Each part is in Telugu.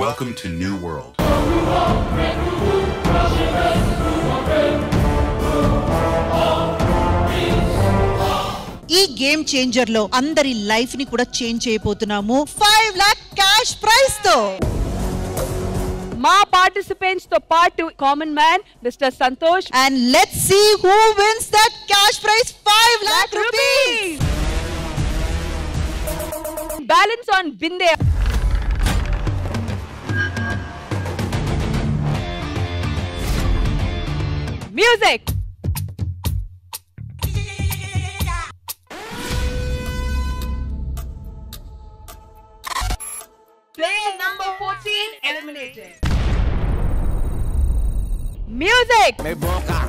Welcome to New World. ఈ గేమ్ చేంజర్ లో అందరి లైఫ్ ని కూడా చేంజ్ చేయబోతున్నాము 5 lakh క్యాష్ ప్రైజ్ తో. మా పార్టిసిపెంట్స్ తో పాటు common man mister Santosh and let's see who wins that cash prize 5 lakh rupees. Balance on బిందే. Music. Player number 14 eliminated. Music. Me boca.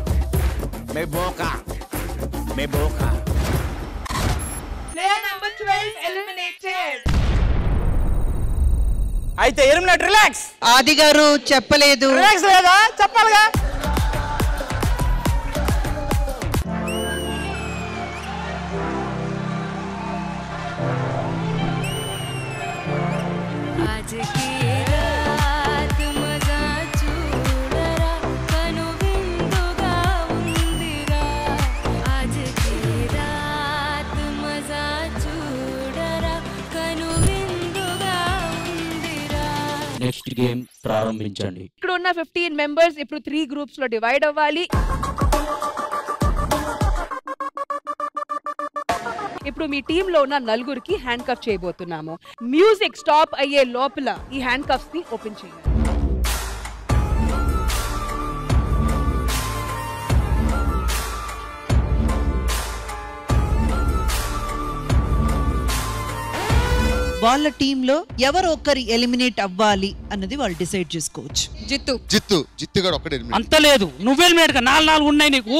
Me boca. Me boca. Player number 12 eliminated. అయితే ఎలిమినేట్ రిలాక్స్. ఆది గారు చెప్పలేదు. రిలాక్స్ లేదా చెప్పాలిగా. నెక్స్ట్ గేమ్ ప్రారంభించండి. ఇక్కడ ఉన్న 15 మెంబర్స్ ఇప్పుడు 3 గ్రూప్స్ లో డివైడ్ అవ్వాలి. ఇప్పుడు మీ టీమ్ లో ఉన్న నలుగురికి హ్యాండ్ కఫ్ చేయబోతున్నాము. మ్యూజిక్ స్టాప్ అయ్యే లోపల ఈ హ్యాండ్ కఫ్స్ ని ఓపెన్ చేయాలి. వాళ్ళ టీమ్ లో ఎవరు ఒక్కరు ఎలిమినేట్ అవ్వాలి అన్నది వాళ్ళు డిసైడ్ చేసుకోవచ్చు. జిత్తు గారు ఒక్కడే ఎలిమినేట్. అంత లేదు, నువ్వు ఎలిమినేట్ గా 4 ఉన్నాయి నీకు.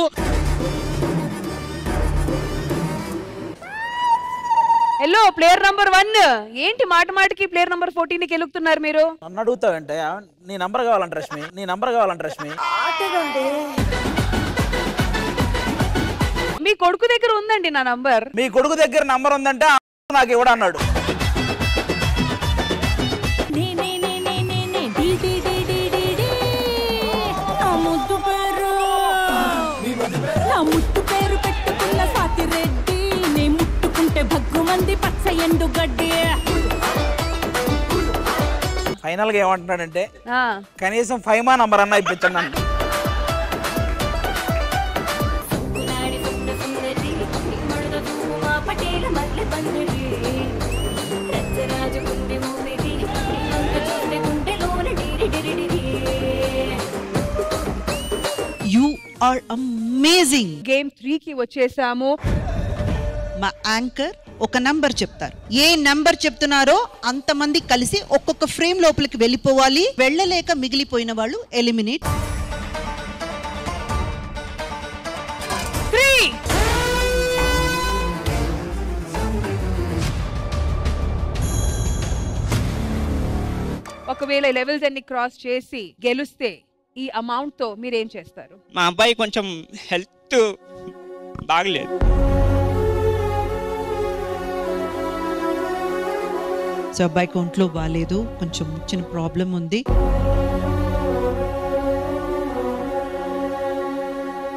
హలో ప్లేయర్ నంబర్ 1, ఏంటి మాటికి ప్లేయర్ నంబర్ 14 కి ఎలుగుతున్నారు మీరు? నన్ను అడుగుతావంటే నీ నంబర్ కావాలంట రష్మి. నీ నంబర్ కావాలంట రష్మి. మీ కొడుకు దగ్గర ఉందండి నా నంబర్. మీ కొడుకు దగ్గర నంబర్ ఉందంటే నాకు ఇవ్వడు అన్నాడు. ముట్టు పేరు పెట్టుకున్న సాతిరెడ్డి నే ముట్టుకుంటే భగ్గుమంది పచ్చ ఎండు గడ్డి. ఫైనల్ గా ఏమంటున్నాడంటే కనీసం 5 మా నంబర్ అన్నా ఇప్పించండి నన్ను. You are amazing. గేమ్ 3 కి వచ్చేసాము. మా యాంకర్ ఒక నంబర్ చెప్తారు. ఏ నంబర్ చెప్తున్నారో అంతమంది కలిసి ఒక్కొక్క ఫ్రేమ్ లోపలికి వెళ్ళిపోవాలి. వెళ్ళలేక మిగిలిపోయిన వాళ్ళు ఎలిమినేట్. 3. ఒకవేళ లెవెల్స్ అన్ని క్రాస్ చేసి గెలుస్తే ఈ అమౌంట్ తో మీరేం చేస్తారు? మా అబ్బాయి కొంచెం హెల్త్ బాగలేదు. సో అబ్బాయికి ఒంట్లో బాగాలేదు, కొంచెం చిన్న ప్రాబ్లం ఉంది.